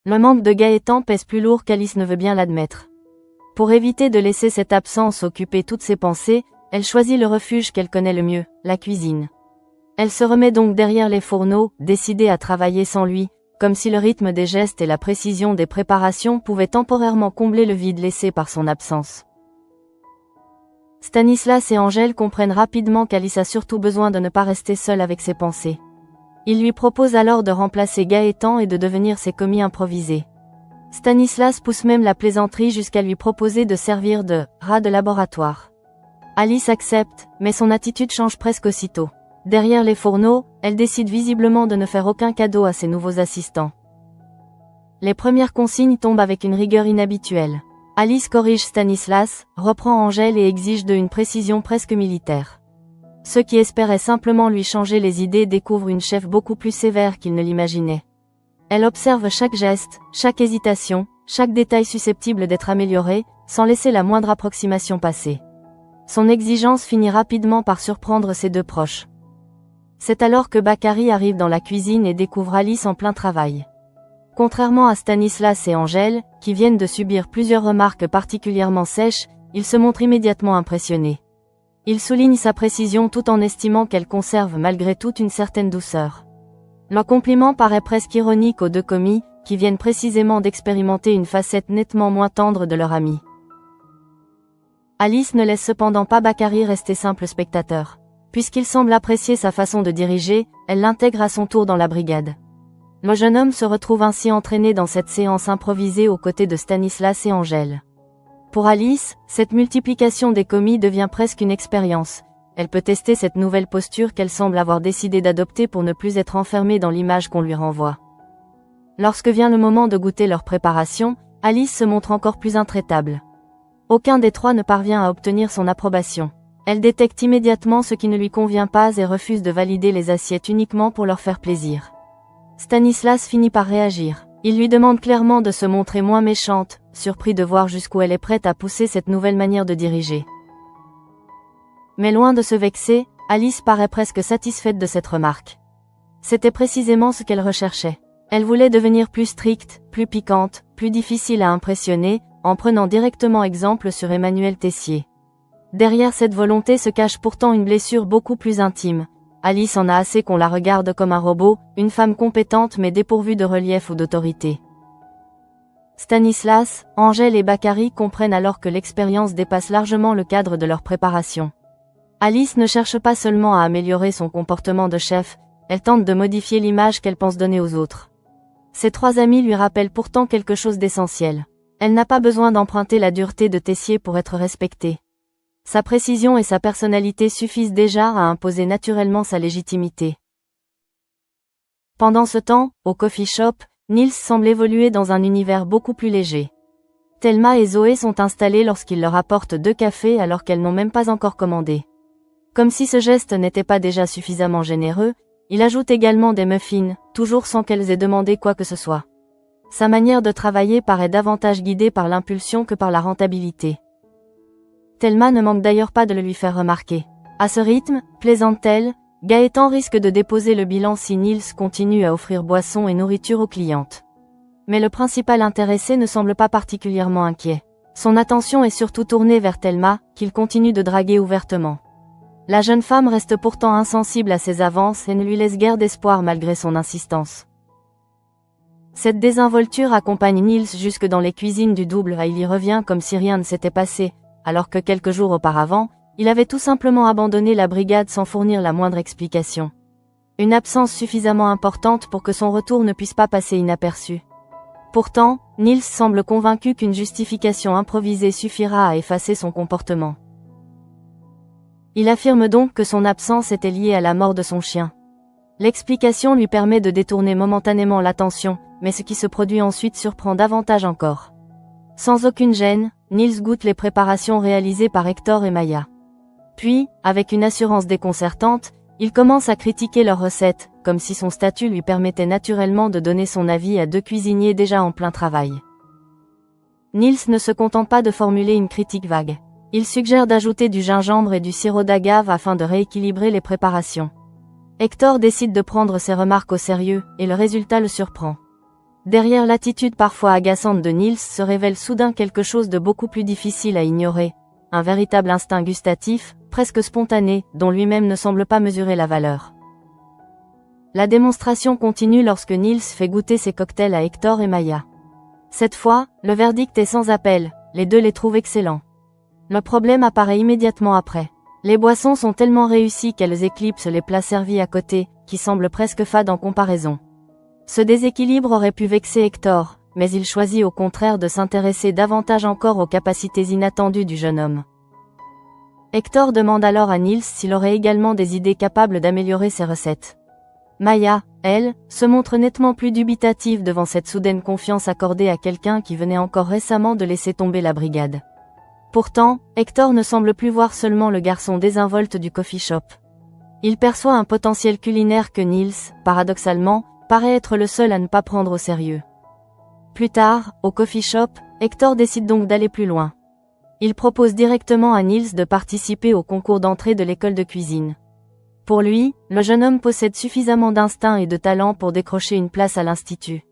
Le manque de Gaëtan pèse plus lourd qu'Alice ne veut bien l'admettre. Pour éviter de laisser cette absence occuper toutes ses pensées, elle choisit le refuge qu'elle connaît le mieux, la cuisine. Elle se remet donc derrière les fourneaux, décidée à travailler sans lui, comme si le rythme des gestes et la précision des préparations pouvaient temporairement combler le vide laissé par son absence. Stanislas et Angèle comprennent rapidement qu'Alice a surtout besoin de ne pas rester seule avec ses pensées. Ils lui proposent alors de remplacer Gaëtan et de devenir ses commis improvisés. Stanislas pousse même la plaisanterie jusqu'à lui proposer de servir de « rat de laboratoire ». Alice accepte, mais son attitude change presque aussitôt. Derrière les fourneaux, elle décide visiblement de ne faire aucun cadeau à ses nouveaux assistants. Les premières consignes tombent avec une rigueur inhabituelle. Alice corrige Stanislas, reprend Angèle et exige d'eux une précision presque militaire. Ceux qui espéraient simplement lui changer les idées découvrent une chef beaucoup plus sévère qu'ils ne l'imaginaient. Elle observe chaque geste, chaque hésitation, chaque détail susceptible d'être amélioré, sans laisser la moindre approximation passer. Son exigence finit rapidement par surprendre ses deux proches. C'est alors que Bakary arrive dans la cuisine et découvre Alice en plein travail. Contrairement à Stanislas et Angèle, qui viennent de subir plusieurs remarques particulièrement sèches, il se montre immédiatement impressionné. Il souligne sa précision tout en estimant qu'elle conserve malgré tout une certaine douceur. Leur compliment paraît presque ironique aux deux commis, qui viennent précisément d'expérimenter une facette nettement moins tendre de leur ami. Alice ne laisse cependant pas Bakary rester simple spectateur. Puisqu'il semble apprécier sa façon de diriger, elle l'intègre à son tour dans la brigade. Le jeune homme se retrouve ainsi entraîné dans cette séance improvisée aux côtés de Stanislas et Angèle. Pour Alice, cette multiplication des commis devient presque une expérience. Elle peut tester cette nouvelle posture qu'elle semble avoir décidé d'adopter pour ne plus être enfermée dans l'image qu'on lui renvoie. Lorsque vient le moment de goûter leur préparation, Alice se montre encore plus intraitable. Aucun des trois ne parvient à obtenir son approbation. Elle détecte immédiatement ce qui ne lui convient pas et refuse de valider les assiettes uniquement pour leur faire plaisir. Stanislas finit par réagir. Il lui demande clairement de se montrer moins méchante, surpris de voir jusqu'où elle est prête à pousser cette nouvelle manière de diriger. Mais loin de se vexer, Alice paraît presque satisfaite de cette remarque. C'était précisément ce qu'elle recherchait. Elle voulait devenir plus stricte, plus piquante, plus difficile à impressionner, en prenant directement exemple sur Emmanuel Tessier. Derrière cette volonté se cache pourtant une blessure beaucoup plus intime. Alice en a assez qu'on la regarde comme un robot, une femme compétente mais dépourvue de relief ou d'autorité. Stanislas, Angèle et Bakary comprennent alors que l'expérience dépasse largement le cadre de leur préparation. Alice ne cherche pas seulement à améliorer son comportement de chef, elle tente de modifier l'image qu'elle pense donner aux autres. Ses trois amis lui rappellent pourtant quelque chose d'essentiel. Elle n'a pas besoin d'emprunter la dureté de Tessier pour être respectée. Sa précision et sa personnalité suffisent déjà à imposer naturellement sa légitimité. Pendant ce temps, au coffee shop, Nils semble évoluer dans un univers beaucoup plus léger. Thelma et Zoé sont installées lorsqu'il leur apporte 2 cafés alors qu'elles n'ont même pas encore commandé. Comme si ce geste n'était pas déjà suffisamment généreux, il ajoute également des muffins, toujours sans qu'elles aient demandé quoi que ce soit. Sa manière de travailler paraît davantage guidée par l'impulsion que par la rentabilité. Thelma ne manque d'ailleurs pas de le lui faire remarquer. À ce rythme, plaisante-t-elle, Gaëtan risque de déposer le bilan si Nils continue à offrir boissons et nourriture aux clientes. Mais le principal intéressé ne semble pas particulièrement inquiet. Son attention est surtout tournée vers Thelma, qu'il continue de draguer ouvertement. La jeune femme reste pourtant insensible à ses avances et ne lui laisse guère d'espoir malgré son insistance. Cette désinvolture accompagne Nils jusque dans les cuisines du double A. Il y revient comme si rien ne s'était passé, alors que quelques jours auparavant, il avait tout simplement abandonné la brigade sans fournir la moindre explication. Une absence suffisamment importante pour que son retour ne puisse pas passer inaperçu. Pourtant, Nils semble convaincu qu'une justification improvisée suffira à effacer son comportement. Il affirme donc que son absence était liée à la mort de son chien. L'explication lui permet de détourner momentanément l'attention, mais ce qui se produit ensuite surprend davantage encore. Sans aucune gêne, Nils goûte les préparations réalisées par Hector et Maya. Puis, avec une assurance déconcertante, il commence à critiquer leurs recettes, comme si son statut lui permettait naturellement de donner son avis à 2 cuisiniers déjà en plein travail. Nils ne se contente pas de formuler une critique vague. Il suggère d'ajouter du gingembre et du sirop d'agave afin de rééquilibrer les préparations. Hector décide de prendre ses remarques au sérieux, et le résultat le surprend. Derrière l'attitude parfois agaçante de Niels se révèle soudain quelque chose de beaucoup plus difficile à ignorer, un véritable instinct gustatif, presque spontané, dont lui-même ne semble pas mesurer la valeur. La démonstration continue lorsque Niels fait goûter ses cocktails à Hector et Maya. Cette fois, le verdict est sans appel, les deux les trouvent excellents. Le problème apparaît immédiatement après. Les boissons sont tellement réussies qu'elles éclipsent les plats servis à côté, qui semblent presque fades en comparaison. Ce déséquilibre aurait pu vexer Hector, mais il choisit au contraire de s'intéresser davantage encore aux capacités inattendues du jeune homme. Hector demande alors à Niels s'il aurait également des idées capables d'améliorer ses recettes. Maya, elle, se montre nettement plus dubitative devant cette soudaine confiance accordée à quelqu'un qui venait encore récemment de laisser tomber la brigade. Pourtant, Hector ne semble plus voir seulement le garçon désinvolte du coffee shop. Il perçoit un potentiel culinaire que Niels, paradoxalement, paraît être le seul à ne pas prendre au sérieux. Plus tard, au coffee shop, Hector décide donc d'aller plus loin. Il propose directement à Niels de participer au concours d'entrée de l'école de cuisine. Pour lui, le jeune homme possède suffisamment d'instinct et de talent pour décrocher une place à l'institut.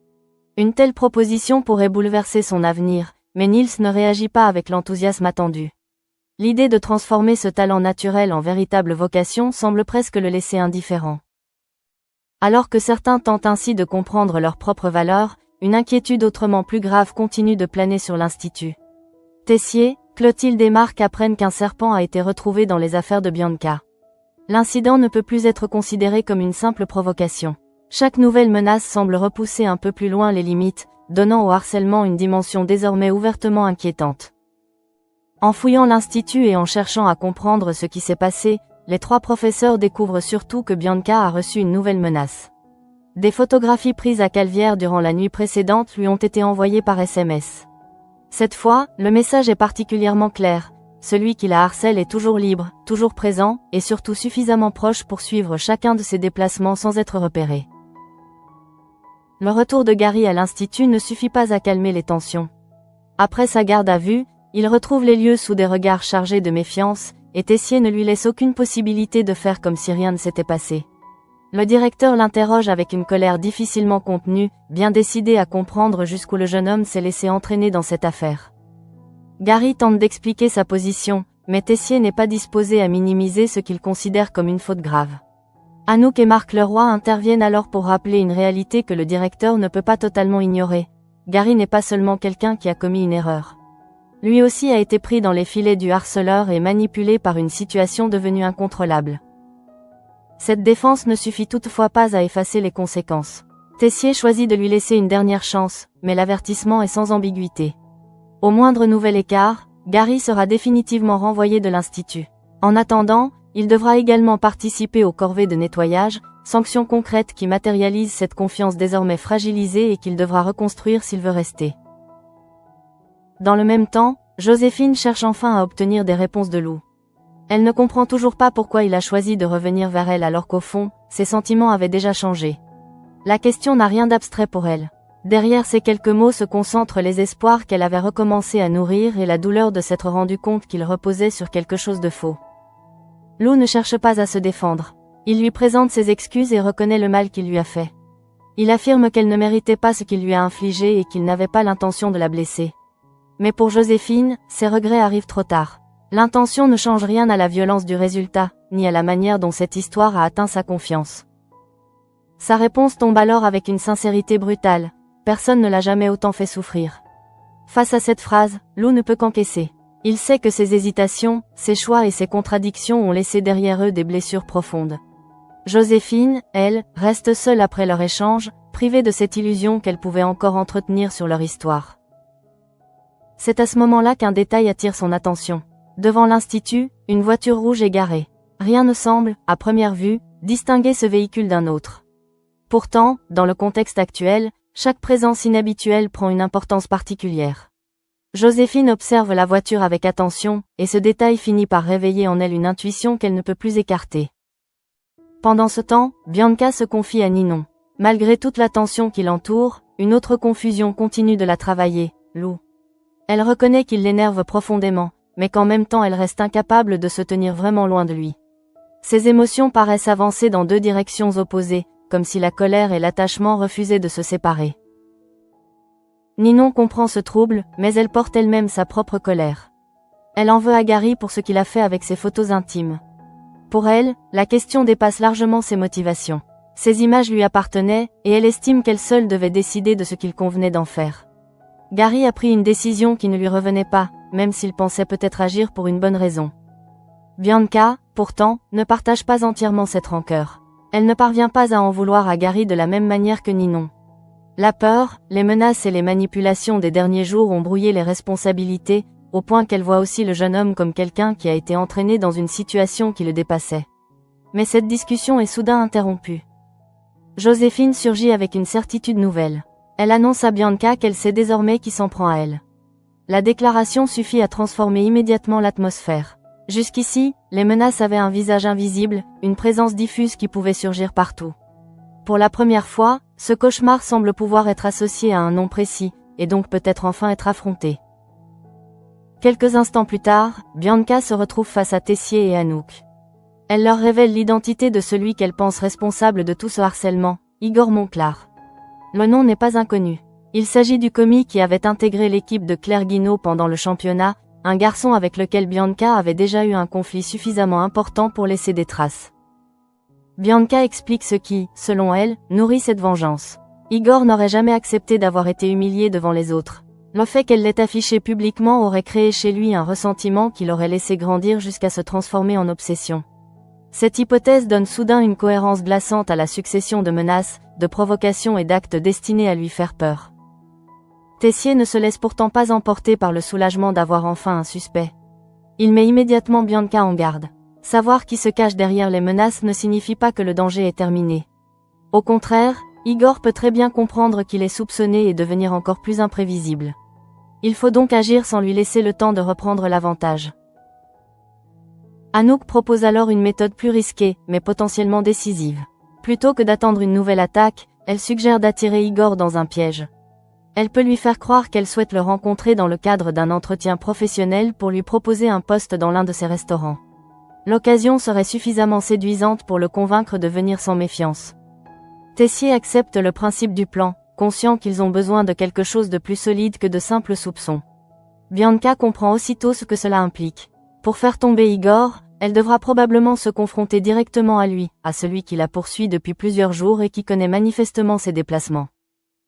Une telle proposition pourrait bouleverser son avenir, mais Niels ne réagit pas avec l'enthousiasme attendu. L'idée de transformer ce talent naturel en véritable vocation semble presque le laisser indifférent. Alors que certains tentent ainsi de comprendre leur propre valeur, une inquiétude autrement plus grave continue de planer sur l'institut. Tessier, Clotilde et Marc apprennent qu'un serpent a été retrouvé dans les affaires de Bianca. L'incident ne peut plus être considéré comme une simple provocation. Chaque nouvelle menace semble repousser un peu plus loin les limites, donnant au harcèlement une dimension désormais ouvertement inquiétante. En fouillant l'institut et en cherchant à comprendre ce qui s'est passé, les trois professeurs découvrent surtout que Bianca a reçu une nouvelle menace. Des photographies prises à Calvière durant la nuit précédente lui ont été envoyées par SMS. Cette fois, le message est particulièrement clair. Celui qui la harcèle est toujours libre, toujours présent, et surtout suffisamment proche pour suivre chacun de ses déplacements sans être repéré. Le retour de Gary à l'institut ne suffit pas à calmer les tensions. Après sa garde à vue, il retrouve les lieux sous des regards chargés de méfiance, et Tessier ne lui laisse aucune possibilité de faire comme si rien ne s'était passé. Le directeur l'interroge avec une colère difficilement contenue, bien décidé à comprendre jusqu'où le jeune homme s'est laissé entraîner dans cette affaire. Gary tente d'expliquer sa position, mais Tessier n'est pas disposé à minimiser ce qu'il considère comme une faute grave. Anouk et Marc Leroy interviennent alors pour rappeler une réalité que le directeur ne peut pas totalement ignorer. Gary n'est pas seulement quelqu'un qui a commis une erreur. Lui aussi a été pris dans les filets du harceleur et manipulé par une situation devenue incontrôlable. Cette défense ne suffit toutefois pas à effacer les conséquences. Tessier choisit de lui laisser une dernière chance, mais l'avertissement est sans ambiguïté. Au moindre nouvel écart, Gary sera définitivement renvoyé de l'institut. En attendant, il devra également participer aux corvées de nettoyage, sanction concrète qui matérialise cette confiance désormais fragilisée et qu'il devra reconstruire s'il veut rester. Dans le même temps, Joséphine cherche enfin à obtenir des réponses de Lou. Elle ne comprend toujours pas pourquoi il a choisi de revenir vers elle alors qu'au fond, ses sentiments avaient déjà changé. La question n'a rien d'abstrait pour elle. Derrière ces quelques mots se concentrent les espoirs qu'elle avait recommencé à nourrir et la douleur de s'être rendu compte qu'il reposait sur quelque chose de faux. Lou ne cherche pas à se défendre. Il lui présente ses excuses et reconnaît le mal qu'il lui a fait. Il affirme qu'elle ne méritait pas ce qu'il lui a infligé et qu'il n'avait pas l'intention de la blesser. Mais pour Joséphine, ses regrets arrivent trop tard. L'intention ne change rien à la violence du résultat, ni à la manière dont cette histoire a atteint sa confiance. Sa réponse tombe alors avec une sincérité brutale. Personne ne l'a jamais autant fait souffrir. Face à cette phrase, Lou ne peut qu'encaisser. Il sait que ses hésitations, ses choix et ses contradictions ont laissé derrière eux des blessures profondes. Joséphine, elle, reste seule après leur échange, privée de cette illusion qu'elle pouvait encore entretenir sur leur histoire. C'est à ce moment-là qu'un détail attire son attention. Devant l'institut, une voiture rouge est garée. Rien ne semble, à première vue, distinguer ce véhicule d'un autre. Pourtant, dans le contexte actuel, chaque présence inhabituelle prend une importance particulière. Joséphine observe la voiture avec attention, et ce détail finit par réveiller en elle une intuition qu'elle ne peut plus écarter. Pendant ce temps, Bianca se confie à Ninon. Malgré toute l'attention qui l'entoure, une autre confusion continue de la travailler, Lou. Elle reconnaît qu'il l'énerve profondément, mais qu'en même temps elle reste incapable de se tenir vraiment loin de lui. Ses émotions paraissent avancer dans deux directions opposées, comme si la colère et l'attachement refusaient de se séparer. Ninon comprend ce trouble, mais elle porte elle-même sa propre colère. Elle en veut à Gary pour ce qu'il a fait avec ses photos intimes. Pour elle, la question dépasse largement ses motivations. Ces images lui appartenaient, et elle estime qu'elle seule devait décider de ce qu'il convenait d'en faire. Gary a pris une décision qui ne lui revenait pas, même s'il pensait peut-être agir pour une bonne raison. Bianca, pourtant, ne partage pas entièrement cette rancœur. Elle ne parvient pas à en vouloir à Gary de la même manière que Ninon. La peur, les menaces et les manipulations des derniers jours ont brouillé les responsabilités, au point qu'elle voit aussi le jeune homme comme quelqu'un qui a été entraîné dans une situation qui le dépassait. Mais cette discussion est soudain interrompue. Joséphine surgit avec une certitude nouvelle. Elle annonce à Bianca qu'elle sait désormais qui s'en prend à elle. La déclaration suffit à transformer immédiatement l'atmosphère. Jusqu'ici, les menaces avaient un visage invisible, une présence diffuse qui pouvait surgir partout. Pour la première fois, ce cauchemar semble pouvoir être associé à un nom précis, et donc peut-être enfin être affronté. Quelques instants plus tard, Bianca se retrouve face à Tessier et Anouk. Elle leur révèle l'identité de celui qu'elle pense responsable de tout ce harcèlement, Igor Monclar. Le nom n'est pas inconnu. Il s'agit du commis qui avait intégré l'équipe de Claire Guinaud pendant le championnat, un garçon avec lequel Bianca avait déjà eu un conflit suffisamment important pour laisser des traces. Bianca explique ce qui, selon elle, nourrit cette vengeance. Igor n'aurait jamais accepté d'avoir été humilié devant les autres. Le fait qu'elle l'ait affiché publiquement aurait créé chez lui un ressentiment qui l'aurait laissé grandir jusqu'à se transformer en obsession. Cette hypothèse donne soudain une cohérence glaçante à la succession de menaces, de provocations et d'actes destinés à lui faire peur. Tessier ne se laisse pourtant pas emporter par le soulagement d'avoir enfin un suspect. Il met immédiatement Bianca en garde. Savoir qui se cache derrière les menaces ne signifie pas que le danger est terminé. Au contraire, Igor peut très bien comprendre qu'il est soupçonné et devenir encore plus imprévisible. Il faut donc agir sans lui laisser le temps de reprendre l'avantage. Anouk propose alors une méthode plus risquée, mais potentiellement décisive. Plutôt que d'attendre une nouvelle attaque, elle suggère d'attirer Igor dans un piège. Elle peut lui faire croire qu'elle souhaite le rencontrer dans le cadre d'un entretien professionnel pour lui proposer un poste dans l'un de ses restaurants. L'occasion serait suffisamment séduisante pour le convaincre de venir sans méfiance. Tessier accepte le principe du plan, conscient qu'ils ont besoin de quelque chose de plus solide que de simples soupçons. Bianca comprend aussitôt ce que cela implique. Pour faire tomber Igor, elle devra probablement se confronter directement à lui, à celui qui la poursuit depuis plusieurs jours et qui connaît manifestement ses déplacements.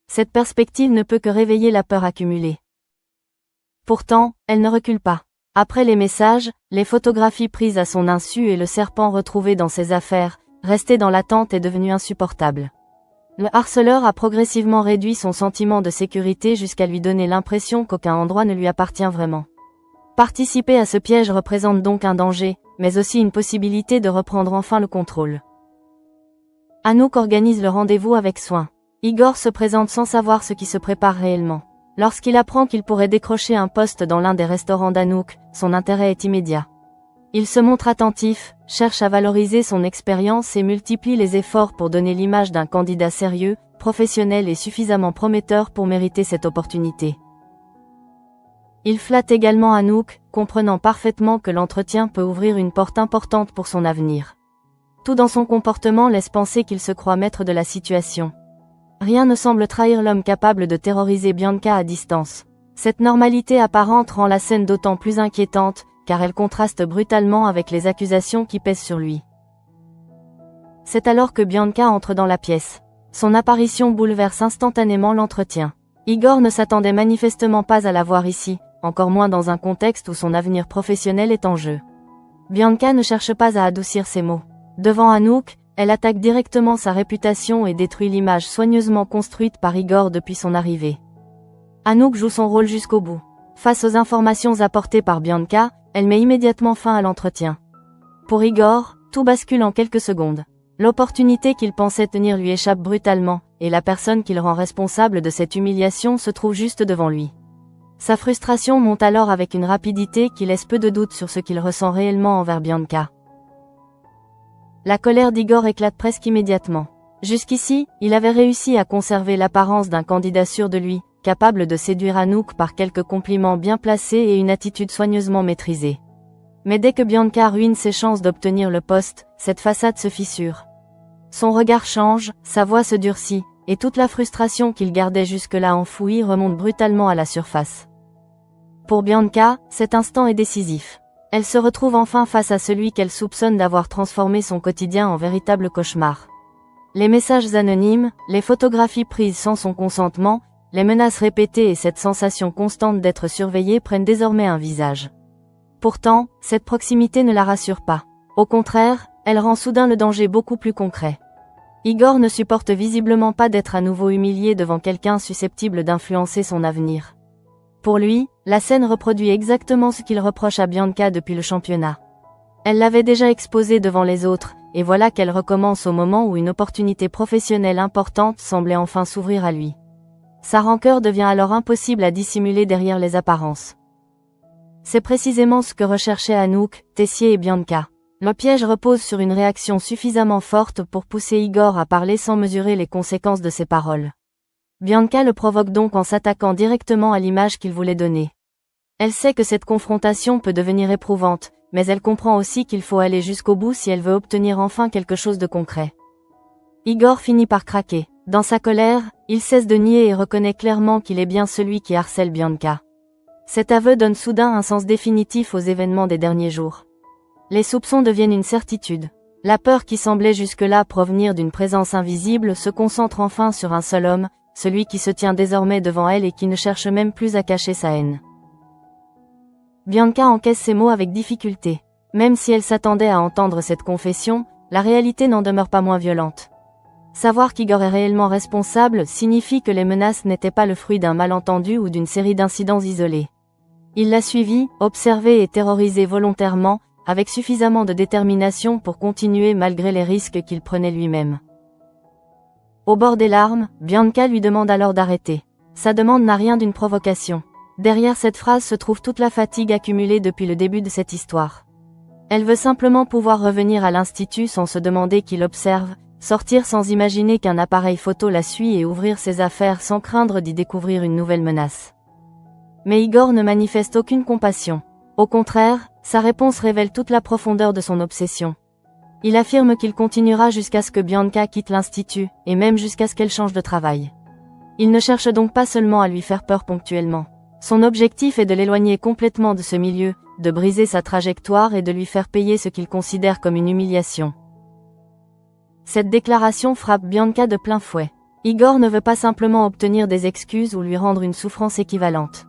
Cette perspective ne peut que réveiller la peur accumulée. Pourtant, elle ne recule pas. Après les messages, les photographies prises à son insu et le serpent retrouvé dans ses affaires, rester dans l'attente est devenu insupportable. Le harceleur a progressivement réduit son sentiment de sécurité jusqu'à lui donner l'impression qu'aucun endroit ne lui appartient vraiment. Participer à ce piège représente donc un danger, mais aussi une possibilité de reprendre enfin le contrôle. Anouk organise le rendez-vous avec soin. Igor se présente sans savoir ce qui se prépare réellement. Lorsqu'il apprend qu'il pourrait décrocher un poste dans l'un des restaurants d'Anouk, son intérêt est immédiat. Il se montre attentif, cherche à valoriser son expérience et multiplie les efforts pour donner l'image d'un candidat sérieux, professionnel et suffisamment prometteur pour mériter cette opportunité. Il flatte également Anouk, comprenant parfaitement que l'entretien peut ouvrir une porte importante pour son avenir. Tout dans son comportement laisse penser qu'il se croit maître de la situation. Rien ne semble trahir l'homme capable de terroriser Bianca à distance. Cette normalité apparente rend la scène d'autant plus inquiétante, car elle contraste brutalement avec les accusations qui pèsent sur lui. C'est alors que Bianca entre dans la pièce. Son apparition bouleverse instantanément l'entretien. Igor ne s'attendait manifestement pas à la voir ici, encore moins dans un contexte où son avenir professionnel est en jeu. Bianca ne cherche pas à adoucir ses mots. Devant Anouk, elle attaque directement sa réputation et détruit l'image soigneusement construite par Igor depuis son arrivée. Anouk joue son rôle jusqu'au bout. Face aux informations apportées par Bianca, elle met immédiatement fin à l'entretien. Pour Igor, tout bascule en quelques secondes. L'opportunité qu'il pensait tenir lui échappe brutalement, et la personne qu'il rend responsable de cette humiliation se trouve juste devant lui. Sa frustration monte alors avec une rapidité qui laisse peu de doute sur ce qu'il ressent réellement envers Bianca. La colère d'Igor éclate presque immédiatement. Jusqu'ici, il avait réussi à conserver l'apparence d'un candidat sûr de lui, capable de séduire Anouk par quelques compliments bien placés et une attitude soigneusement maîtrisée. Mais dès que Bianca ruine ses chances d'obtenir le poste, cette façade se fissure. Son regard change, sa voix se durcit, et toute la frustration qu'il gardait jusque-là enfouie remonte brutalement à la surface. Pour Bianca, cet instant est décisif. Elle se retrouve enfin face à celui qu'elle soupçonne d'avoir transformé son quotidien en véritable cauchemar. Les messages anonymes, les photographies prises sans son consentement, les menaces répétées et cette sensation constante d'être surveillée prennent désormais un visage. Pourtant, cette proximité ne la rassure pas. Au contraire, elle rend soudain le danger beaucoup plus concret. Igor ne supporte visiblement pas d'être à nouveau humilié devant quelqu'un susceptible d'influencer son avenir. Pour lui, la scène reproduit exactement ce qu'il reproche à Bianca depuis le championnat. Elle l'avait déjà exposé devant les autres, et voilà qu'elle recommence au moment où une opportunité professionnelle importante semblait enfin s'ouvrir à lui. Sa rancœur devient alors impossible à dissimuler derrière les apparences. C'est précisément ce que recherchaient Anouk, Tessier et Bianca. Le piège repose sur une réaction suffisamment forte pour pousser Igor à parler sans mesurer les conséquences de ses paroles. Bianca le provoque donc en s'attaquant directement à l'image qu'il voulait donner. Elle sait que cette confrontation peut devenir éprouvante, mais elle comprend aussi qu'il faut aller jusqu'au bout si elle veut obtenir enfin quelque chose de concret. Igor finit par craquer. Dans sa colère, il cesse de nier et reconnaît clairement qu'il est bien celui qui harcèle Bianca. Cet aveu donne soudain un sens définitif aux événements des derniers jours. Les soupçons deviennent une certitude. La peur qui semblait jusque-là provenir d'une présence invisible se concentre enfin sur un seul homme, celui qui se tient désormais devant elle et qui ne cherche même plus à cacher sa haine. Bianca encaisse ces mots avec difficulté. Même si elle s'attendait à entendre cette confession, la réalité n'en demeure pas moins violente. Savoir qu'Igor est réellement responsable signifie que les menaces n'étaient pas le fruit d'un malentendu ou d'une série d'incidents isolés. Il l'a suivi, observé et terrorisé volontairement, avec suffisamment de détermination pour continuer malgré les risques qu'il prenait lui-même. Au bord des larmes, Bianca lui demande alors d'arrêter. Sa demande n'a rien d'une provocation. Derrière cette phrase se trouve toute la fatigue accumulée depuis le début de cette histoire. Elle veut simplement pouvoir revenir à l'institut sans se demander qui l'observe, sortir sans imaginer qu'un appareil photo la suit et ouvrir ses affaires sans craindre d'y découvrir une nouvelle menace. Mais Igor ne manifeste aucune compassion. Au contraire, sa réponse révèle toute la profondeur de son obsession. Il affirme qu'il continuera jusqu'à ce que Bianca quitte l'institut, et même jusqu'à ce qu'elle change de travail. Il ne cherche donc pas seulement à lui faire peur ponctuellement. Son objectif est de l'éloigner complètement de ce milieu, de briser sa trajectoire et de lui faire payer ce qu'il considère comme une humiliation. Cette déclaration frappe Bianca de plein fouet. Igor ne veut pas simplement obtenir des excuses ou lui rendre une souffrance équivalente.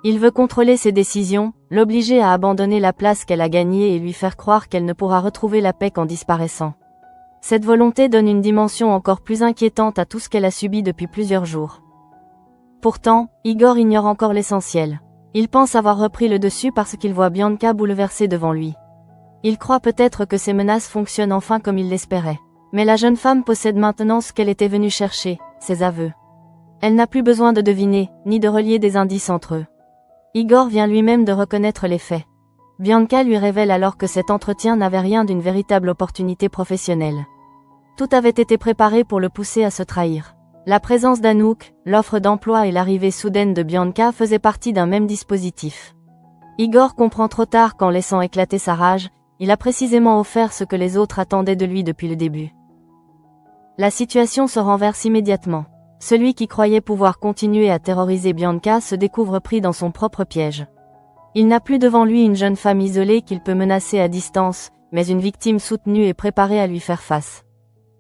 Il veut contrôler ses décisions, l'obliger à abandonner la place qu'elle a gagnée et lui faire croire qu'elle ne pourra retrouver la paix qu'en disparaissant. Cette volonté donne une dimension encore plus inquiétante à tout ce qu'elle a subi depuis plusieurs jours. Pourtant, Igor ignore encore l'essentiel. Il pense avoir repris le dessus parce qu'il voit Bianca bouleversée devant lui. Il croit peut-être que ses menaces fonctionnent enfin comme il l'espérait. Mais la jeune femme possède maintenant ce qu'elle était venue chercher, ses aveux. Elle n'a plus besoin de deviner, ni de relier des indices entre eux. Igor vient lui-même de reconnaître les faits. Bianca lui révèle alors que cet entretien n'avait rien d'une véritable opportunité professionnelle. Tout avait été préparé pour le pousser à se trahir. La présence d'Anouk, l'offre d'emploi et l'arrivée soudaine de Bianca faisaient partie d'un même dispositif. Igor comprend trop tard qu'en laissant éclater sa rage, il a précisément offert ce que les autres attendaient de lui depuis le début. La situation se renverse immédiatement. Celui qui croyait pouvoir continuer à terroriser Bianca se découvre pris dans son propre piège. Il n'a plus devant lui une jeune femme isolée qu'il peut menacer à distance, mais une victime soutenue et préparée à lui faire face.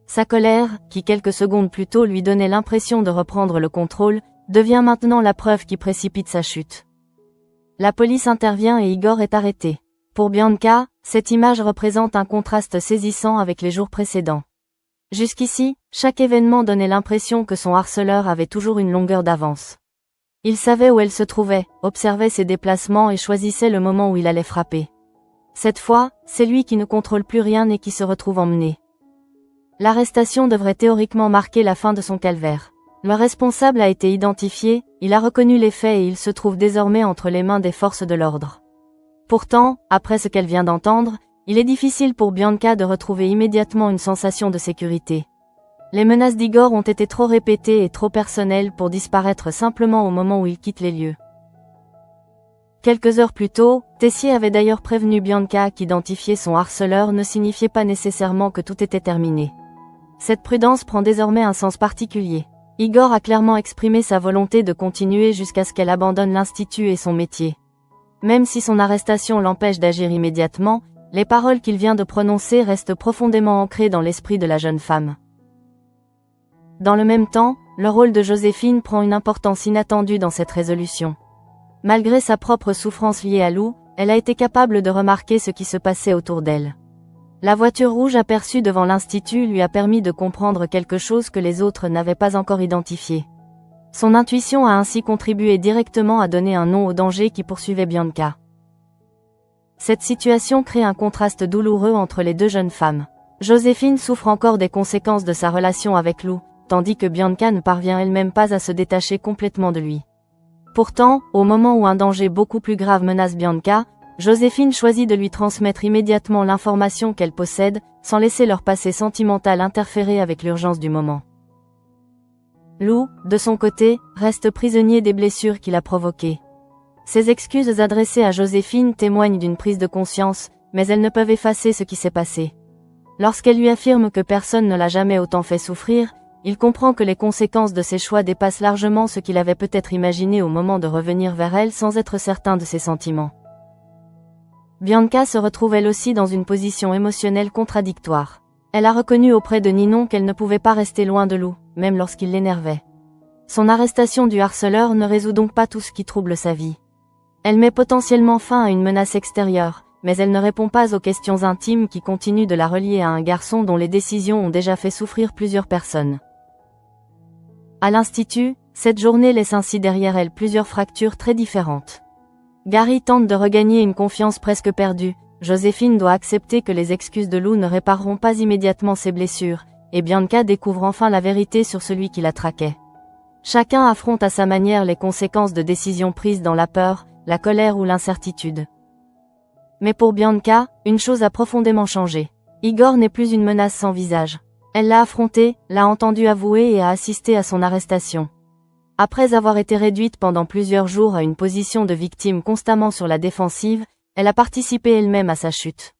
Sa colère, qui quelques secondes plus tôt lui donnait l'impression de reprendre le contrôle, devient maintenant la preuve qui précipite sa chute. La police intervient et Igor est arrêté. Pour Bianca, cette image représente un contraste saisissant avec les jours précédents. Jusqu'ici, chaque événement donnait l'impression que son harceleur avait toujours une longueur d'avance. Il savait où elle se trouvait, observait ses déplacements et choisissait le moment où il allait frapper. Cette fois, c'est lui qui ne contrôle plus rien et qui se retrouve emmené. L'arrestation devrait théoriquement marquer la fin de son calvaire. Le responsable a été identifié, il a reconnu les faits et il se trouve désormais entre les mains des forces de l'ordre. Pourtant, après ce qu'elle vient d'entendre, il est difficile pour Bianca de retrouver immédiatement une sensation de sécurité. Les menaces d'Igor ont été trop répétées et trop personnelles pour disparaître simplement au moment où il quitte les lieux. Quelques heures plus tôt, Tessier avait d'ailleurs prévenu Bianca qu'identifier son harceleur ne signifiait pas nécessairement que tout était terminé. Cette prudence prend désormais un sens particulier. Igor a clairement exprimé sa volonté de continuer jusqu'à ce qu'elle abandonne l'institut et son métier. Même si son arrestation l'empêche d'agir immédiatement, les paroles qu'il vient de prononcer restent profondément ancrées dans l'esprit de la jeune femme. Dans le même temps, le rôle de Joséphine prend une importance inattendue dans cette résolution. Malgré sa propre souffrance liée à Lou, elle a été capable de remarquer ce qui se passait autour d'elle. La voiture rouge aperçue devant l'institut lui a permis de comprendre quelque chose que les autres n'avaient pas encore identifié. Son intuition a ainsi contribué directement à donner un nom au danger qui poursuivait Bianca. Cette situation crée un contraste douloureux entre les deux jeunes femmes. Joséphine souffre encore des conséquences de sa relation avec Lou, tandis que Bianca ne parvient elle-même pas à se détacher complètement de lui. Pourtant, au moment où un danger beaucoup plus grave menace Bianca, Joséphine choisit de lui transmettre immédiatement l'information qu'elle possède, sans laisser leur passé sentimental interférer avec l'urgence du moment. Lou, de son côté, reste prisonnier des blessures qu'il a provoquées. Ses excuses adressées à Joséphine témoignent d'une prise de conscience, mais elles ne peuvent effacer ce qui s'est passé. Lorsqu'elle lui affirme que personne ne l'a jamais autant fait souffrir, il comprend que les conséquences de ses choix dépassent largement ce qu'il avait peut-être imaginé au moment de revenir vers elle sans être certain de ses sentiments. Bianca se retrouve elle aussi dans une position émotionnelle contradictoire. Elle a reconnu auprès de Ninon qu'elle ne pouvait pas rester loin de Lou, même lorsqu'il l'énervait. Son arrestation du harceleur ne résout donc pas tout ce qui trouble sa vie. Elle met potentiellement fin à une menace extérieure, mais elle ne répond pas aux questions intimes qui continuent de la relier à un garçon dont les décisions ont déjà fait souffrir plusieurs personnes. À l'institut, cette journée laisse ainsi derrière elle plusieurs fractures très différentes. Gary tente de regagner une confiance presque perdue, Joséphine doit accepter que les excuses de Lou ne répareront pas immédiatement ses blessures, et Bianca découvre enfin la vérité sur celui qui la traquait. Chacun affronte à sa manière les conséquences de décisions prises dans la peur, la colère ou l'incertitude. Mais pour Bianca, une chose a profondément changé. Igor n'est plus une menace sans visage. Elle l'a affronté, l'a entendu avouer et a assisté à son arrestation. Après avoir été réduite pendant plusieurs jours à une position de victime constamment sur la défensive, elle a participé elle-même à sa chute.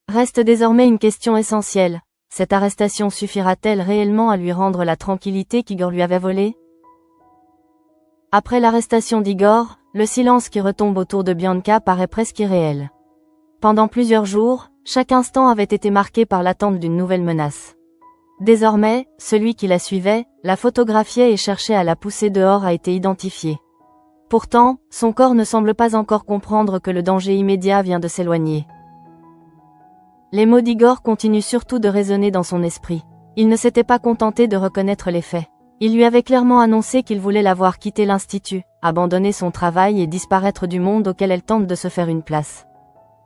Reste désormais une question essentielle. Cette arrestation suffira-t-elle réellement à lui rendre la tranquillité qu'Igor lui avait volée? Après l'arrestation d'Igor, le silence qui retombe autour de Bianca paraît presque irréel. Pendant plusieurs jours, chaque instant avait été marqué par l'attente d'une nouvelle menace. Désormais, celui qui la suivait, la photographiait et cherchait à la pousser dehors a été identifié. Pourtant, son corps ne semble pas encore comprendre que le danger immédiat vient de s'éloigner. Les mots d'Igor continuent surtout de résonner dans son esprit. Il ne s'était pas contenté de reconnaître les faits. Il lui avait clairement annoncé qu'il voulait la voir quitter l'institut, abandonner son travail et disparaître du monde auquel elle tente de se faire une place.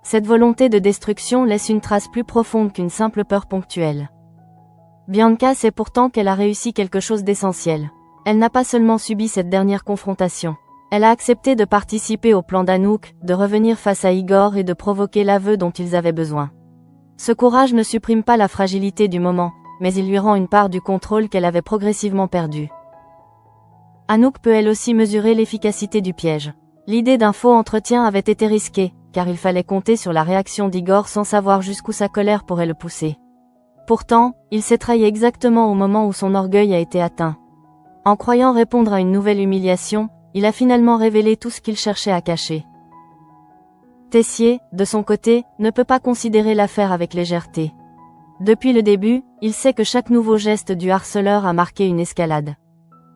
Cette volonté de destruction laisse une trace plus profonde qu'une simple peur ponctuelle. Bianca sait pourtant qu'elle a réussi quelque chose d'essentiel. Elle n'a pas seulement subi cette dernière confrontation. Elle a accepté de participer au plan d'Anouk, de revenir face à Igor et de provoquer l'aveu dont ils avaient besoin. Ce courage ne supprime pas la fragilité du moment, mais il lui rend une part du contrôle qu'elle avait progressivement perdu. Anouk peut elle aussi mesurer l'efficacité du piège. L'idée d'un faux entretien avait été risquée, car il fallait compter sur la réaction d'Igor sans savoir jusqu'où sa colère pourrait le pousser. Pourtant, il s'est trahi exactement au moment où son orgueil a été atteint. En croyant répondre à une nouvelle humiliation, il a finalement révélé tout ce qu'il cherchait à cacher. Tessier, de son côté, ne peut pas considérer l'affaire avec légèreté. Depuis le début, il sait que chaque nouveau geste du harceleur a marqué une escalade.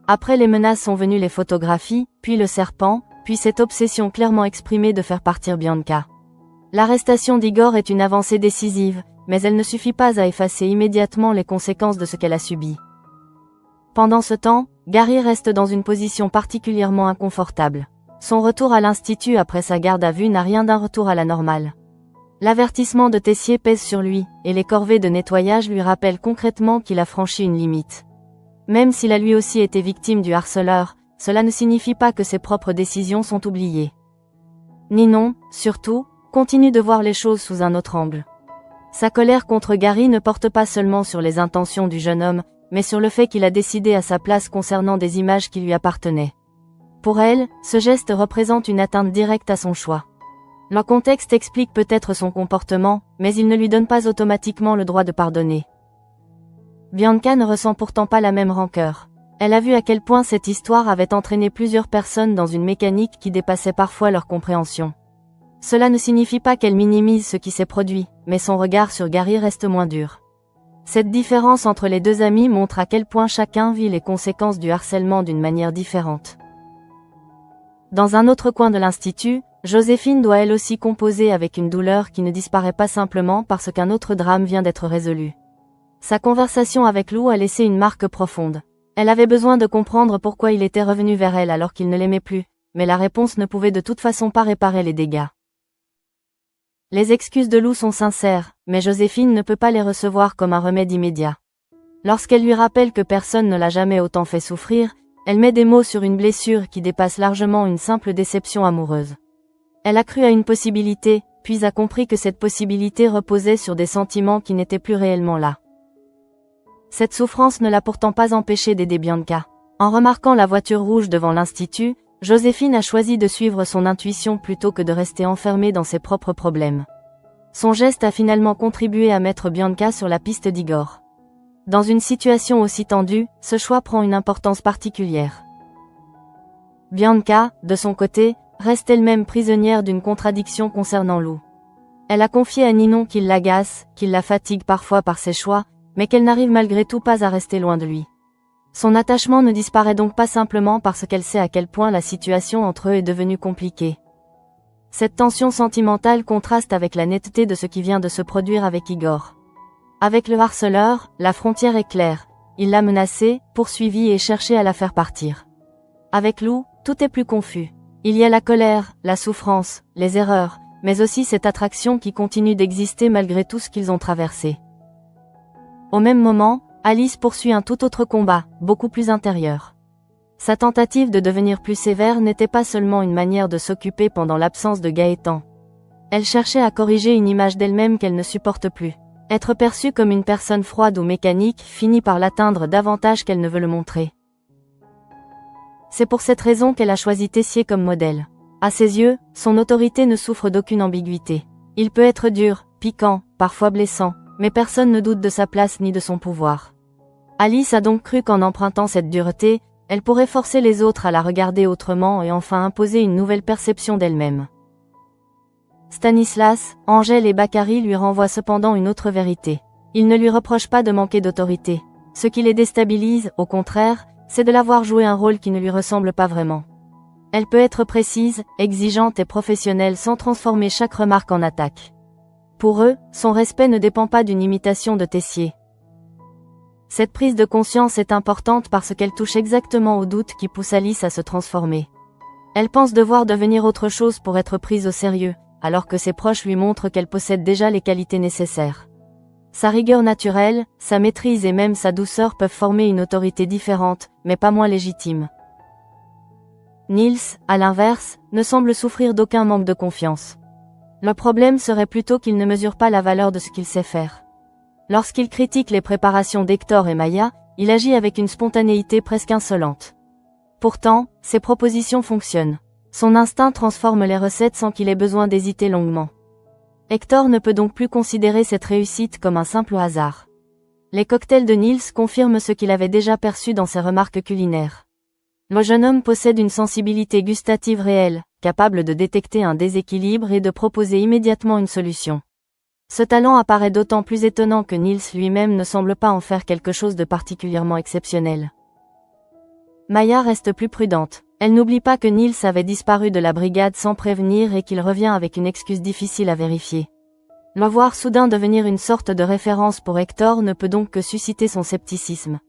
Après les menaces sont venues les photographies, puis le serpent, puis cette obsession clairement exprimée de faire partir Bianca. L'arrestation d'Igor est une avancée décisive, mais elle ne suffit pas à effacer immédiatement les conséquences de ce qu'elle a subi. Pendant ce temps, Gary reste dans une position particulièrement inconfortable. Son retour à l'institut après sa garde à vue n'a rien d'un retour à la normale. L'avertissement de Tessier pèse sur lui, et les corvées de nettoyage lui rappellent concrètement qu'il a franchi une limite. Même s'il a lui aussi été victime du harceleur, cela ne signifie pas que ses propres décisions sont oubliées. Ninon, surtout, continue de voir les choses sous un autre angle. Sa colère contre Gary ne porte pas seulement sur les intentions du jeune homme, mais sur le fait qu'il a décidé à sa place concernant des images qui lui appartenaient. Pour elle, ce geste représente une atteinte directe à son choix. Le contexte explique peut-être son comportement, mais il ne lui donne pas automatiquement le droit de pardonner. Bianca ne ressent pourtant pas la même rancœur. Elle a vu à quel point cette histoire avait entraîné plusieurs personnes dans une mécanique qui dépassait parfois leur compréhension. Cela ne signifie pas qu'elle minimise ce qui s'est produit, mais son regard sur Gary reste moins dur. Cette différence entre les deux amis montre à quel point chacun vit les conséquences du harcèlement d'une manière différente. Dans un autre coin de l'institut, Joséphine doit elle aussi composer avec une douleur qui ne disparaît pas simplement parce qu'un autre drame vient d'être résolu. Sa conversation avec Lou a laissé une marque profonde. Elle avait besoin de comprendre pourquoi il était revenu vers elle alors qu'il ne l'aimait plus, mais la réponse ne pouvait de toute façon pas réparer les dégâts. Les excuses de Lou sont sincères, mais Joséphine ne peut pas les recevoir comme un remède immédiat. Lorsqu'elle lui rappelle que personne ne l'a jamais autant fait souffrir, elle met des mots sur une blessure qui dépasse largement une simple déception amoureuse. Elle a cru à une possibilité, puis a compris que cette possibilité reposait sur des sentiments qui n'étaient plus réellement là. Cette souffrance ne l'a pourtant pas empêché d'aider Bianca. En remarquant la voiture rouge devant l'institut, Joséphine a choisi de suivre son intuition plutôt que de rester enfermée dans ses propres problèmes. Son geste a finalement contribué à mettre Bianca sur la piste d'Igor. Dans une situation aussi tendue, ce choix prend une importance particulière. Bianca, de son côté, reste elle-même prisonnière d'une contradiction concernant Lou. Elle a confié à Ninon qu'il l'agace, qu'il la fatigue parfois par ses choix, mais qu'elle n'arrive malgré tout pas à rester loin de lui. Son attachement ne disparaît donc pas simplement parce qu'elle sait à quel point la situation entre eux est devenue compliquée. Cette tension sentimentale contraste avec la netteté de ce qui vient de se produire avec Igor. Avec le harceleur, la frontière est claire. Il l'a menacée, poursuivie et cherché à la faire partir. Avec Lou, tout est plus confus. Il y a la colère, la souffrance, les erreurs, mais aussi cette attraction qui continue d'exister malgré tout ce qu'ils ont traversé. Au même moment, Alice poursuit un tout autre combat, beaucoup plus intérieur. Sa tentative de devenir plus sévère n'était pas seulement une manière de s'occuper pendant l'absence de Gaëtan. Elle cherchait à corriger une image d'elle-même qu'elle ne supporte plus. Être perçue comme une personne froide ou mécanique finit par l'atteindre davantage qu'elle ne veut le montrer. C'est pour cette raison qu'elle a choisi Tessier comme modèle. À ses yeux, son autorité ne souffre d'aucune ambiguïté. Il peut être dur, piquant, parfois blessant, mais personne ne doute de sa place ni de son pouvoir. Alice a donc cru qu'en empruntant cette dureté, elle pourrait forcer les autres à la regarder autrement et enfin imposer une nouvelle perception d'elle-même. Stanislas, Angèle et Bakary lui renvoient cependant une autre vérité. Ils ne lui reprochent pas de manquer d'autorité. Ce qui les déstabilise, au contraire, c'est de la voir jouer un rôle qui ne lui ressemble pas vraiment. Elle peut être précise, exigeante et professionnelle sans transformer chaque remarque en attaque. Pour eux, son respect ne dépend pas d'une imitation de Tessier. Cette prise de conscience est importante parce qu'elle touche exactement au doute qui pousse Alice à se transformer. Elle pense devoir devenir autre chose pour être prise au sérieux, alors que ses proches lui montrent qu'elle possède déjà les qualités nécessaires. Sa rigueur naturelle, sa maîtrise et même sa douceur peuvent former une autorité différente, mais pas moins légitime. Niels, à l'inverse, ne semble souffrir d'aucun manque de confiance. Le problème serait plutôt qu'il ne mesure pas la valeur de ce qu'il sait faire. Lorsqu'il critique les préparations d'Hector et Maya, il agit avec une spontanéité presque insolente. Pourtant, ses propositions fonctionnent. Son instinct transforme les recettes sans qu'il ait besoin d'hésiter longuement. Hector ne peut donc plus considérer cette réussite comme un simple hasard. Les cocktails de Niels confirment ce qu'il avait déjà perçu dans ses remarques culinaires. Le jeune homme possède une sensibilité gustative réelle, capable de détecter un déséquilibre et de proposer immédiatement une solution. Ce talent apparaît d'autant plus étonnant que Niels lui-même ne semble pas en faire quelque chose de particulièrement exceptionnel. Maya reste plus prudente. Elle n'oublie pas que Niels avait disparu de la brigade sans prévenir et qu'il revient avec une excuse difficile à vérifier. Le voir soudain devenir une sorte de référence pour Hector ne peut donc que susciter son scepticisme.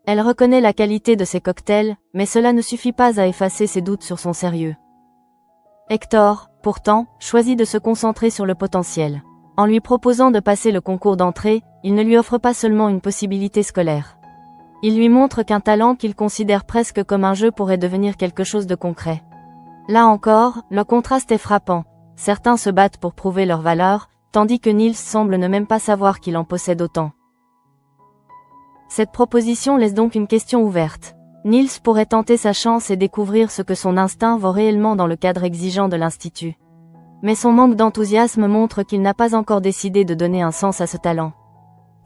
Elle reconnaît la qualité de ses cocktails, mais cela ne suffit pas à effacer ses doutes sur son sérieux. Hector, pourtant, choisit de se concentrer sur le potentiel. En lui proposant de passer le concours d'entrée, il ne lui offre pas seulement une possibilité scolaire. Il lui montre qu'un talent qu'il considère presque comme un jeu pourrait devenir quelque chose de concret. Là encore, le contraste est frappant. Certains se battent pour prouver leur valeur, tandis que Niels semble ne même pas savoir qu'il en possède autant. Cette proposition laisse donc une question ouverte. Niels pourrait tenter sa chance et découvrir ce que son instinct vaut réellement dans le cadre exigeant de l'Institut. Mais son manque d'enthousiasme montre qu'il n'a pas encore décidé de donner un sens à ce talent.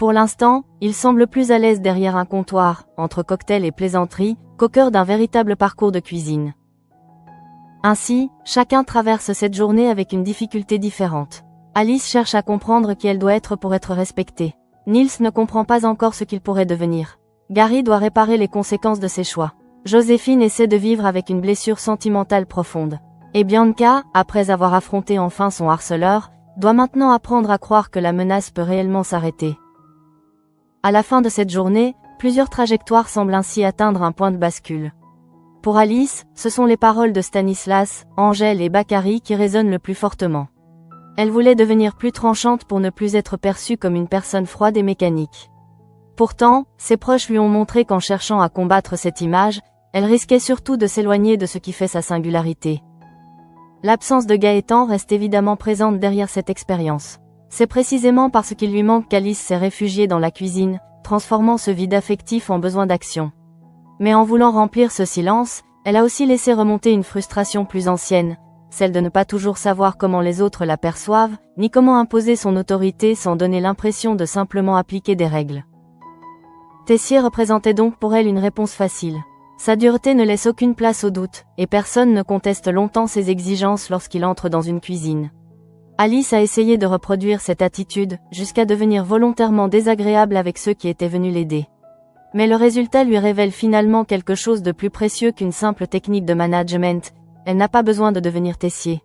Pour l'instant, il semble plus à l'aise derrière un comptoir, entre cocktails et plaisanteries, qu'au cœur d'un véritable parcours de cuisine. Ainsi, chacun traverse cette journée avec une difficulté différente. Alice cherche à comprendre qui elle doit être pour être respectée. Niels ne comprend pas encore ce qu'il pourrait devenir. Gary doit réparer les conséquences de ses choix. Joséphine essaie de vivre avec une blessure sentimentale profonde. Et Bianca, après avoir affronté enfin son harceleur, doit maintenant apprendre à croire que la menace peut réellement s'arrêter. À la fin de cette journée, plusieurs trajectoires semblent ainsi atteindre un point de bascule. Pour Alice, ce sont les paroles de Stanislas, Angèle et Bakary qui résonnent le plus fortement. Elle voulait devenir plus tranchante pour ne plus être perçue comme une personne froide et mécanique. Pourtant, ses proches lui ont montré qu'en cherchant à combattre cette image, elle risquait surtout de s'éloigner de ce qui fait sa singularité. L'absence de Gaëtan reste évidemment présente derrière cette expérience. C'est précisément parce qu'il lui manque qu'Alice s'est réfugiée dans la cuisine, transformant ce vide affectif en besoin d'action. Mais en voulant remplir ce silence, elle a aussi laissé remonter une frustration plus ancienne, celle de ne pas toujours savoir comment les autres la perçoivent, ni comment imposer son autorité sans donner l'impression de simplement appliquer des règles. Tessier représentait donc pour elle une réponse facile. Sa dureté ne laisse aucune place au doute, et personne ne conteste longtemps ses exigences lorsqu'il entre dans une cuisine. Alice a essayé de reproduire cette attitude, jusqu'à devenir volontairement désagréable avec ceux qui étaient venus l'aider. Mais le résultat lui révèle finalement quelque chose de plus précieux qu'une simple technique de management, elle n'a pas besoin de devenir Tessier.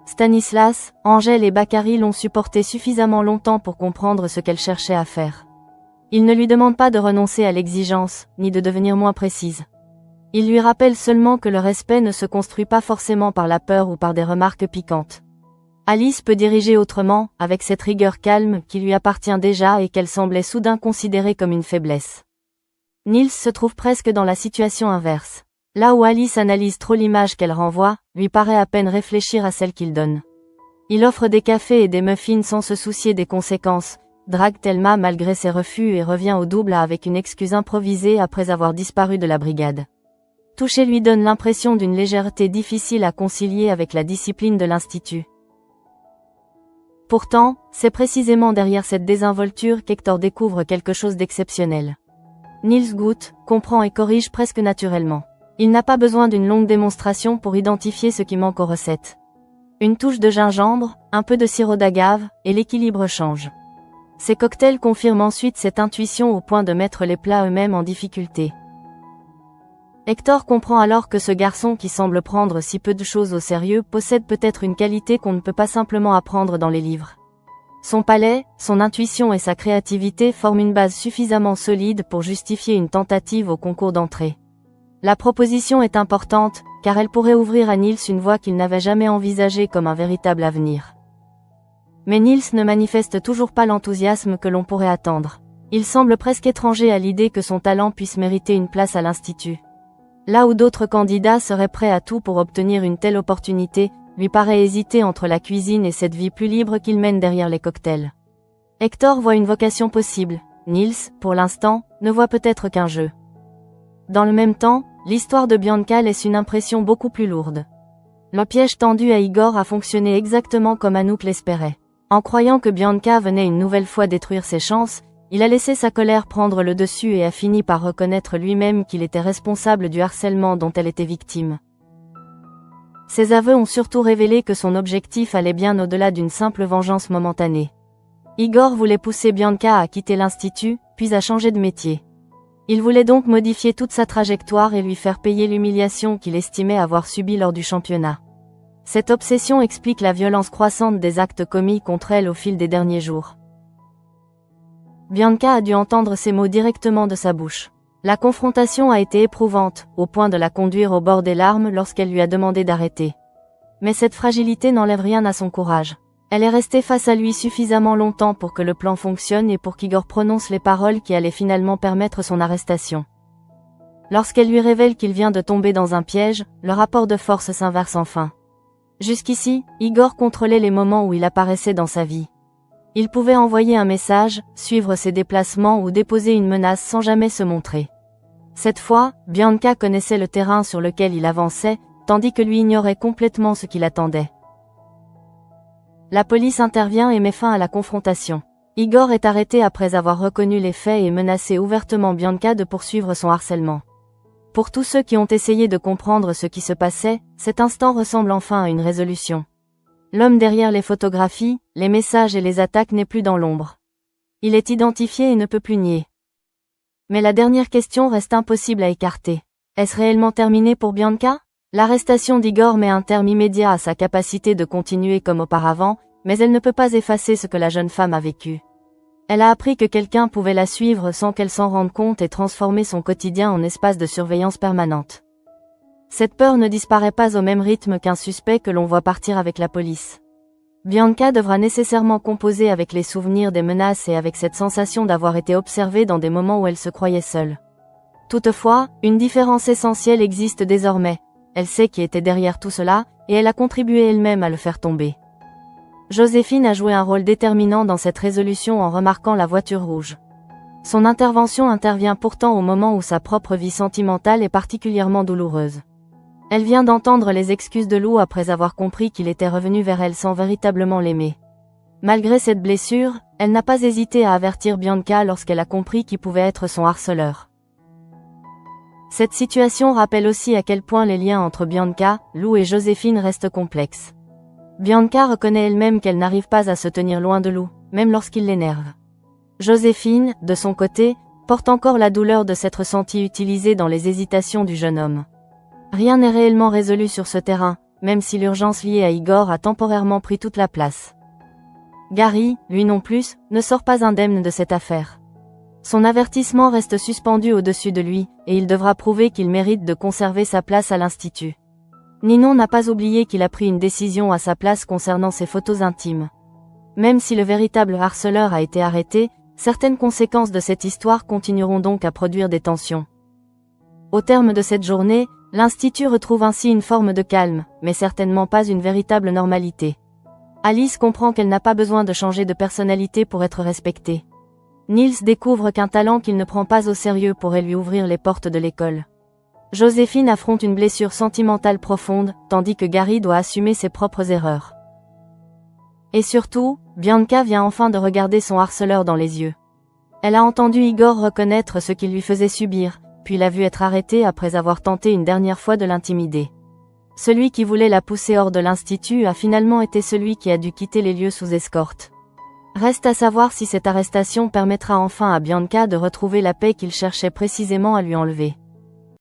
Stanislas, Angèle et Bakary l'ont supporté suffisamment longtemps pour comprendre ce qu'elle cherchait à faire. Il ne lui demande pas de renoncer à l'exigence, ni de devenir moins précise. Il lui rappelle seulement que le respect ne se construit pas forcément par la peur ou par des remarques piquantes. Alice peut diriger autrement, avec cette rigueur calme qui lui appartient déjà et qu'elle semblait soudain considérer comme une faiblesse. Niels se trouve presque dans la situation inverse. Là où Alice analyse trop l'image qu'elle renvoie, lui paraît à peine réfléchir à celle qu'il donne. Il offre des cafés et des muffins sans se soucier des conséquences, drague Thelma malgré ses refus et revient au double avec une excuse improvisée après avoir disparu de la brigade. Toucher lui donne l'impression d'une légèreté difficile à concilier avec la discipline de l'institut. Pourtant, c'est précisément derrière cette désinvolture qu'Hector découvre quelque chose d'exceptionnel. Niels goûte, comprend et corrige presque naturellement. Il n'a pas besoin d'une longue démonstration pour identifier ce qui manque aux recettes. Une touche de gingembre, un peu de sirop d'agave, et l'équilibre change. Ces cocktails confirment ensuite cette intuition au point de mettre les plats eux-mêmes en difficulté. Hector comprend alors que ce garçon qui semble prendre si peu de choses au sérieux possède peut-être une qualité qu'on ne peut pas simplement apprendre dans les livres. Son palais, son intuition et sa créativité forment une base suffisamment solide pour justifier une tentative au concours d'entrée. La proposition est importante, car elle pourrait ouvrir à Niels une voie qu'il n'avait jamais envisagée comme un véritable avenir. Mais Niels ne manifeste toujours pas l'enthousiasme que l'on pourrait attendre. Il semble presque étranger à l'idée que son talent puisse mériter une place à l'Institut. Là où d'autres candidats seraient prêts à tout pour obtenir une telle opportunité, lui paraît hésiter entre la cuisine et cette vie plus libre qu'il mène derrière les cocktails. Hector voit une vocation possible, Niels, pour l'instant, ne voit peut-être qu'un jeu. Dans le même temps, l'histoire de Bianca laisse une impression beaucoup plus lourde. Le piège tendu à Igor a fonctionné exactement comme Anouk l'espérait. En croyant que Bianca venait une nouvelle fois détruire ses chances, il a laissé sa colère prendre le dessus et a fini par reconnaître lui-même qu'il était responsable du harcèlement dont elle était victime. Ses aveux ont surtout révélé que son objectif allait bien au-delà d'une simple vengeance momentanée. Igor voulait pousser Bianca à quitter l'Institut, puis à changer de métier. Il voulait donc modifier toute sa trajectoire et lui faire payer l'humiliation qu'il estimait avoir subie lors du championnat. Cette obsession explique la violence croissante des actes commis contre elle au fil des derniers jours. Bianca a dû entendre ces mots directement de sa bouche. La confrontation a été éprouvante, au point de la conduire au bord des larmes lorsqu'elle lui a demandé d'arrêter. Mais cette fragilité n'enlève rien à son courage. Elle est restée face à lui suffisamment longtemps pour que le plan fonctionne et pour qu'Igor prononce les paroles qui allaient finalement permettre son arrestation. Lorsqu'elle lui révèle qu'il vient de tomber dans un piège, le rapport de force s'inverse enfin. Jusqu'ici, Igor contrôlait les moments où il apparaissait dans sa vie. Il pouvait envoyer un message, suivre ses déplacements ou déposer une menace sans jamais se montrer. Cette fois, Bianca connaissait le terrain sur lequel il avançait, tandis que lui ignorait complètement ce qui l'attendait. La police intervient et met fin à la confrontation. Igor est arrêté après avoir reconnu les faits et menacé ouvertement Bianca de poursuivre son harcèlement. Pour tous ceux qui ont essayé de comprendre ce qui se passait, cet instant ressemble enfin à une résolution. L'homme derrière les photographies, les messages et les attaques n'est plus dans l'ombre. Il est identifié et ne peut plus nier. Mais la dernière question reste impossible à écarter. Est-ce réellement terminé pour Bianca? L'arrestation d'Igor met un terme immédiat à sa capacité de continuer comme auparavant, mais elle ne peut pas effacer ce que la jeune femme a vécu. Elle a appris que quelqu'un pouvait la suivre sans qu'elle s'en rende compte et transformer son quotidien en espace de surveillance permanente. Cette peur ne disparaît pas au même rythme qu'un suspect que l'on voit partir avec la police. Bianca devra nécessairement composer avec les souvenirs des menaces et avec cette sensation d'avoir été observée dans des moments où elle se croyait seule. Toutefois, une différence essentielle existe désormais. Elle sait qui était derrière tout cela, et elle a contribué elle-même à le faire tomber. Joséphine a joué un rôle déterminant dans cette résolution en remarquant la voiture rouge. Son intervention intervient pourtant au moment où sa propre vie sentimentale est particulièrement douloureuse. Elle vient d'entendre les excuses de Lou après avoir compris qu'il était revenu vers elle sans véritablement l'aimer. Malgré cette blessure, elle n'a pas hésité à avertir Bianca lorsqu'elle a compris qui pouvait être son harceleur. Cette situation rappelle aussi à quel point les liens entre Bianca, Lou et Joséphine restent complexes. Bianca reconnaît elle-même qu'elle n'arrive pas à se tenir loin de Lou, même lorsqu'il l'énerve. Joséphine, de son côté, porte encore la douleur de s'être sentie utilisée dans les hésitations du jeune homme. Rien n'est réellement résolu sur ce terrain, même si l'urgence liée à Igor a temporairement pris toute la place. Gary, lui non plus, ne sort pas indemne de cette affaire. Son avertissement reste suspendu au-dessus de lui, et il devra prouver qu'il mérite de conserver sa place à l'Institut. Ninon n'a pas oublié qu'il a pris une décision à sa place concernant ses photos intimes. Même si le véritable harceleur a été arrêté, certaines conséquences de cette histoire continueront donc à produire des tensions. Au terme de cette journée, l'Institut retrouve ainsi une forme de calme, mais certainement pas une véritable normalité. Alice comprend qu'elle n'a pas besoin de changer de personnalité pour être respectée. Niels découvre qu'un talent qu'il ne prend pas au sérieux pourrait lui ouvrir les portes de l'école. Joséphine affronte une blessure sentimentale profonde, tandis que Gary doit assumer ses propres erreurs. Et surtout, Bianca vient enfin de regarder son harceleur dans les yeux. Elle a entendu Igor reconnaître ce qu'il lui faisait subir, puis l'a vu être arrêté après avoir tenté une dernière fois de l'intimider. Celui qui voulait la pousser hors de l'Institut a finalement été celui qui a dû quitter les lieux sous escorte. Reste à savoir si cette arrestation permettra enfin à Bianca de retrouver la paix qu'il cherchait précisément à lui enlever.